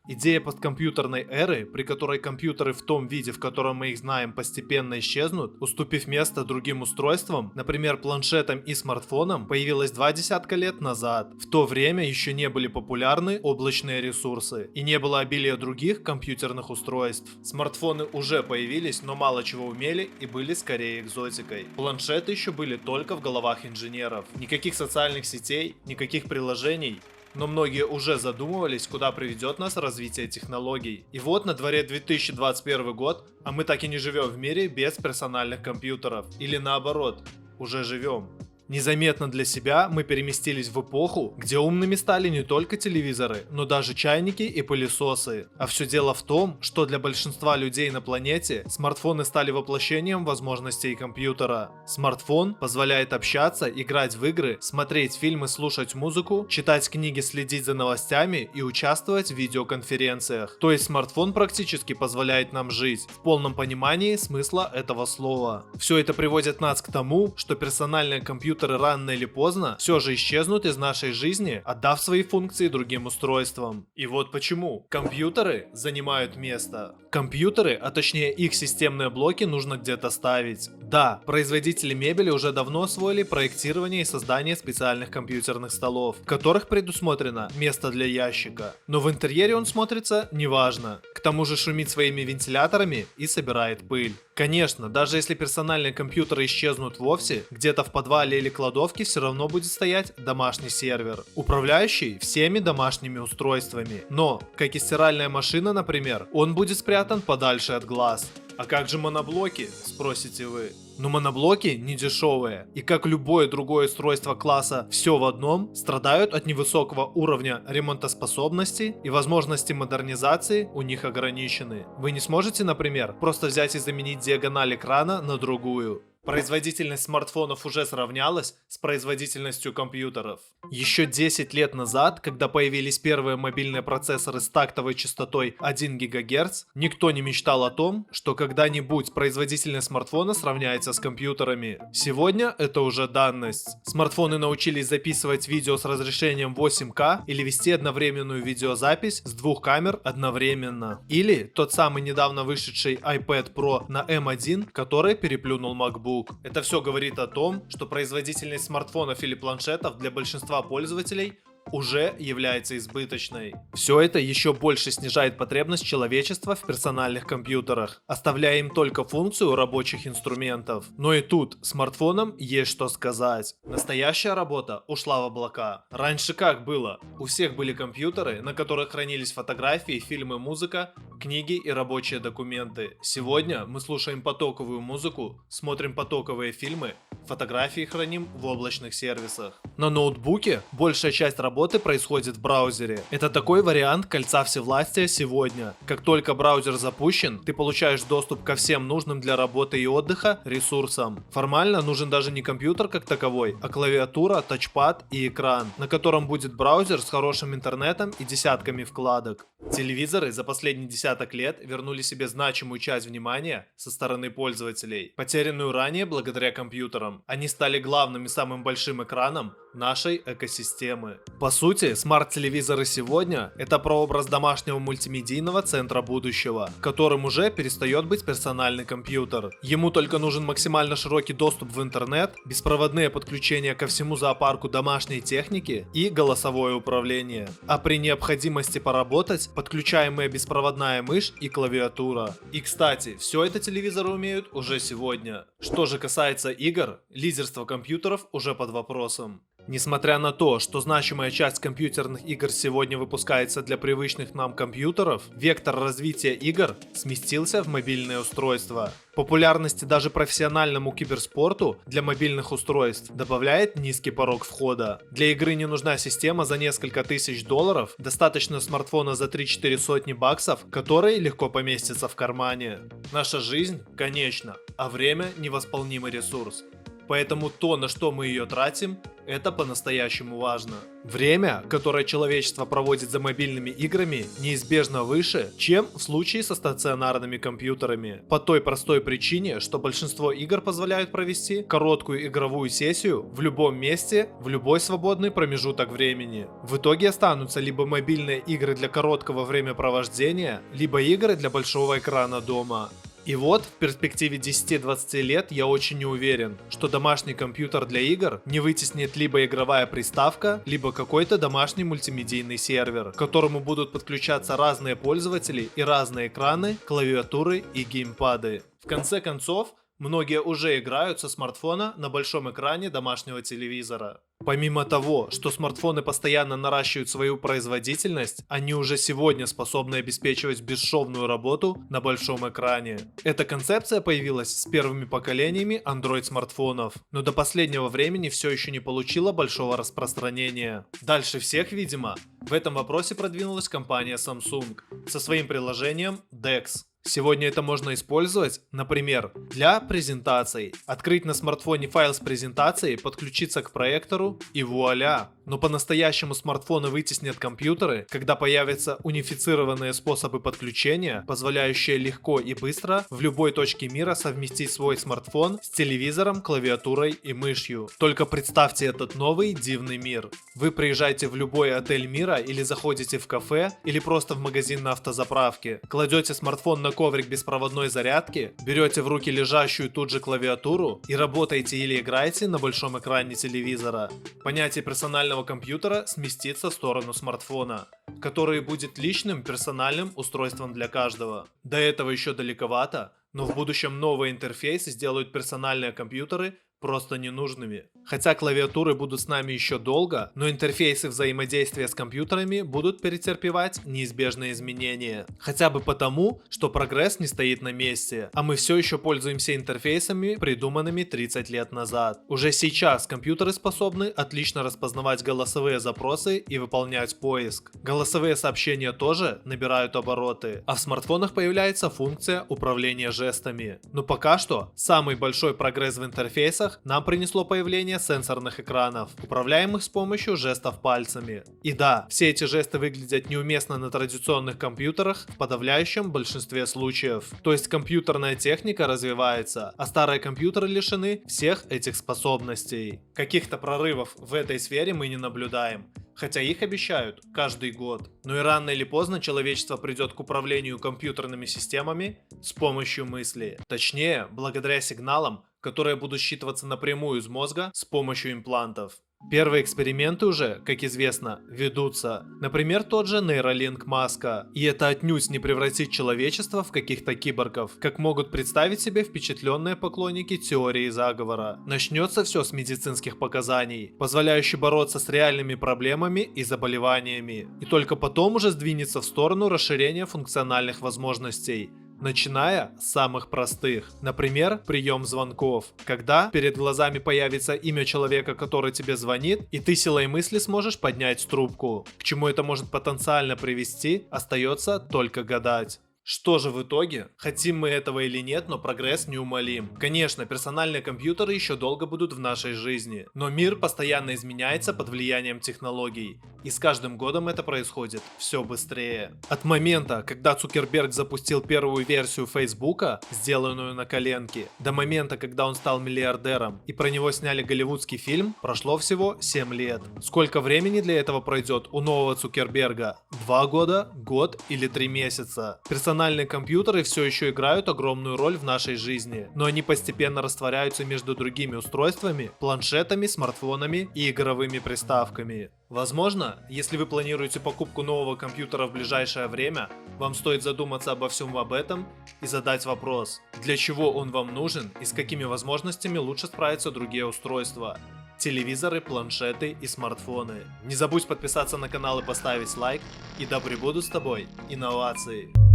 Идея посткомпьютерной эры, при которой компьютеры в том виде, в котором мы их знаем, постепенно исчезнут, уступив место другим устройствам, например, планшетам и смартфонам, появилась 20 лет назад. В то время еще не были популярны облачные ресурсы и не было обилия других компьютерных устройств. Смартфоны уже появились, но мало чего умели и были скорее экзотикой. Планшеты еще были только в головах инженеров. Никаких социальных сетей, никаких приложений. Но многие уже задумывались, куда приведет нас развитие технологий. И вот на дворе 2021 год, а мы так и не живем в мире без персональных компьютеров. Или наоборот, уже живем. Незаметно для себя мы переместились в эпоху, где умными стали не только телевизоры, но даже чайники и пылесосы. А все дело в том, что для большинства людей на планете смартфоны стали воплощением возможностей компьютера. Смартфон позволяет общаться, играть в игры, смотреть фильмы, слушать музыку, читать книги, следить за новостями и участвовать в видеоконференциях. То есть смартфон практически позволяет нам жить в полном понимании смысла этого слова. Все это приводит нас к тому, что персональные компьютеры рано или поздно все же исчезнут из нашей жизни, отдав свои функции другим устройствам. И вот почему. Компьютеры занимают место. Компьютеры, а точнее их системные блоки, нужно где-то ставить. Да, производители мебели уже давно освоили проектирование и создание специальных компьютерных столов, в которых предусмотрено место для ящика. Но в интерьере он смотрится неважно. К тому же шумит своими вентиляторами и собирает пыль. Конечно, даже если персональные компьютеры исчезнут вовсе, где-то в подвале или кладовке все равно будет стоять домашний сервер, управляющий всеми домашними устройствами. Но, как и стиральная машина, например, он будет спрятан подальше от глаз. А как же моноблоки, спросите вы? Но моноблоки не дешевые, и как любое другое устройство класса «все в одном», страдают от невысокого уровня ремонтоспособности и возможности модернизации у них ограничены. Вы не сможете, например, просто взять и заменить диагональ экрана на другую. Производительность смартфонов уже сравнялась с производительностью компьютеров. Еще 10 лет назад, когда появились первые мобильные процессоры с тактовой частотой 1 ГГц, никто не мечтал о том, что когда-нибудь производительность смартфона сравняется с компьютерами. Сегодня это уже данность. Смартфоны научились записывать видео с разрешением 8К или вести одновременную видеозапись с двух камер одновременно. Или тот самый недавно вышедший iPad Pro на M1, который переплюнул MacBook. Это все говорит о том, что производительность смартфонов или планшетов для большинства пользователей уже является избыточной. Все это еще больше снижает потребность человечества в персональных компьютерах, оставляя им только функцию рабочих инструментов. Но и тут смартфонам есть что сказать. Настоящая работа ушла в облака. Раньше как было? У всех были компьютеры, на которых хранились фотографии, фильмы, музыка, книги и рабочие документы. Сегодня мы слушаем потоковую музыку, смотрим потоковые фильмы, фотографии храним в облачных сервисах. На ноутбуке большая часть работы происходит в браузере. Это такой вариант кольца всевластия сегодня. Как только браузер запущен, ты получаешь доступ ко всем нужным для работы и отдыха ресурсам. Формально нужен даже не компьютер как таковой, а клавиатура, тачпад и экран, на котором будет браузер с хорошим интернетом и десятками вкладок. Телевизоры за последние десяток лет вернули себе значимую часть внимания со стороны пользователей, потерянную ранее благодаря компьютерам. Они стали главным и самым большим экраном нашей экосистемы. По сути, смарт-телевизоры сегодня – это прообраз домашнего мультимедийного центра будущего, которым уже перестает быть персональный компьютер. Ему только нужен максимально широкий доступ в интернет, беспроводные подключения ко всему зоопарку домашней техники и голосовое управление. А при необходимости поработать, подключаемая беспроводная мышь и клавиатура. И кстати, все это телевизоры умеют уже сегодня. Что же касается игр, лидерство компьютеров уже под вопросом. Несмотря на то, что значимая часть компьютерных игр сегодня выпускается для привычных нам компьютеров, вектор развития игр сместился в мобильные устройства. Популярности даже профессиональному киберспорту для мобильных устройств добавляет низкий порог входа. Для игры не нужна система за несколько тысяч долларов, достаточно смартфона за 3-4 сотни баксов, который легко поместится в кармане. Наша жизнь конечна, а время невосполнимый ресурс. Поэтому то, на что мы ее тратим, это по-настоящему важно. Время, которое человечество проводит за мобильными играми, неизбежно выше, чем в случае со стационарными компьютерами. По той простой причине, что большинство игр позволяют провести короткую игровую сессию в любом месте, в любой свободный промежуток времени. В итоге останутся либо мобильные игры для короткого времяпровождения, либо игры для большого экрана дома. И вот, в перспективе 10-20 лет я очень не уверен, что домашний компьютер для игр не вытеснит либо игровая приставка, либо какой-то домашний мультимедийный сервер, к которому будут подключаться разные пользователи и разные экраны, клавиатуры и геймпады. В конце концов, многие уже играют со смартфона на большом экране домашнего телевизора. Помимо того, что смартфоны постоянно наращивают свою производительность, они уже сегодня способны обеспечивать бесшовную работу на большом экране. Эта концепция появилась с первыми поколениями Android смартфонов, но до последнего времени все еще не получила большого распространения. Дальше всех, видимо, в этом вопросе продвинулась компания Samsung со своим приложением DeX. Сегодня это можно использовать, например, для презентаций. Открыть на смартфоне файл с презентацией, подключиться к проектору и вуаля! Но по-настоящему смартфоны вытеснят компьютеры, когда появятся унифицированные способы подключения, позволяющие легко и быстро в любой точке мира совместить свой смартфон с телевизором, клавиатурой и мышью. Только представьте этот новый дивный мир. Вы приезжаете в любой отель мира или заходите в кафе, или просто в магазин на автозаправке, кладете смартфон на коврик беспроводной зарядки, берете в руки лежащую тут же клавиатуру и работаете или играете на большом экране телевизора. Понятие персонального компьютера сместится в сторону смартфона, который будет личным персональным устройством для каждого. До этого еще далековато, но в будущем новые интерфейсы сделают персональные компьютеры просто ненужными. Хотя клавиатуры будут с нами еще долго, но интерфейсы взаимодействия с компьютерами будут претерпевать неизбежные изменения. Хотя бы потому, что прогресс не стоит на месте, а мы все еще пользуемся интерфейсами, придуманными 30 лет назад. Уже сейчас компьютеры способны отлично распознавать голосовые запросы и выполнять поиск. Голосовые сообщения тоже набирают обороты, а в смартфонах появляется функция управления жестами. Но пока что самый большой прогресс в интерфейсах нам принесло появление сенсорных экранов, управляемых с помощью жестов пальцами. И да, все эти жесты выглядят неуместно на традиционных компьютерах в подавляющем большинстве случаев. То есть компьютерная техника развивается, а старые компьютеры лишены всех этих способностей. Каких-то прорывов в этой сфере мы не наблюдаем, хотя их обещают каждый год. Но и рано или поздно человечество придет к управлению компьютерными системами с помощью мысли. Точнее, благодаря сигналам, которые будут считываться напрямую из мозга с помощью имплантов. Первые эксперименты уже, как известно, ведутся. Например, тот же нейролинк Маска. И это отнюдь не превратит человечество в каких-то киборгов, как могут представить себе впечатленные поклонники теории заговора. Начнется все с медицинских показаний, позволяющих бороться с реальными проблемами и заболеваниями. И только потом уже сдвинется в сторону расширения функциональных возможностей. Начиная с самых простых. Например, прием звонков. Когда перед глазами появится имя человека, который тебе звонит, и ты силой мысли сможешь поднять трубку. К чему это может потенциально привести, остается только гадать. Что же в итоге? Хотим мы этого или нет, но прогресс неумолим. Конечно, персональные компьютеры еще долго будут в нашей жизни, но мир постоянно изменяется под влиянием технологий. И с каждым годом это происходит все быстрее. От момента, когда Цукерберг запустил первую версию Фейсбука, сделанную на коленке, до момента, когда он стал миллиардером и про него сняли голливудский фильм, прошло всего 7 лет. Сколько времени для этого пройдет у нового Цукерберга? 2 года, год или 3 месяца? Персональные компьютеры все еще играют огромную роль в нашей жизни, но они постепенно растворяются между другими устройствами, планшетами, смартфонами и игровыми приставками. Возможно, если вы планируете покупку нового компьютера в ближайшее время, вам стоит задуматься обо всем об этом и задать вопрос, для чего он вам нужен и с какими возможностями лучше справятся другие устройства. Телевизоры, планшеты и смартфоны. Не забудь подписаться на канал и поставить лайк, и да пребудут с тобой инновации.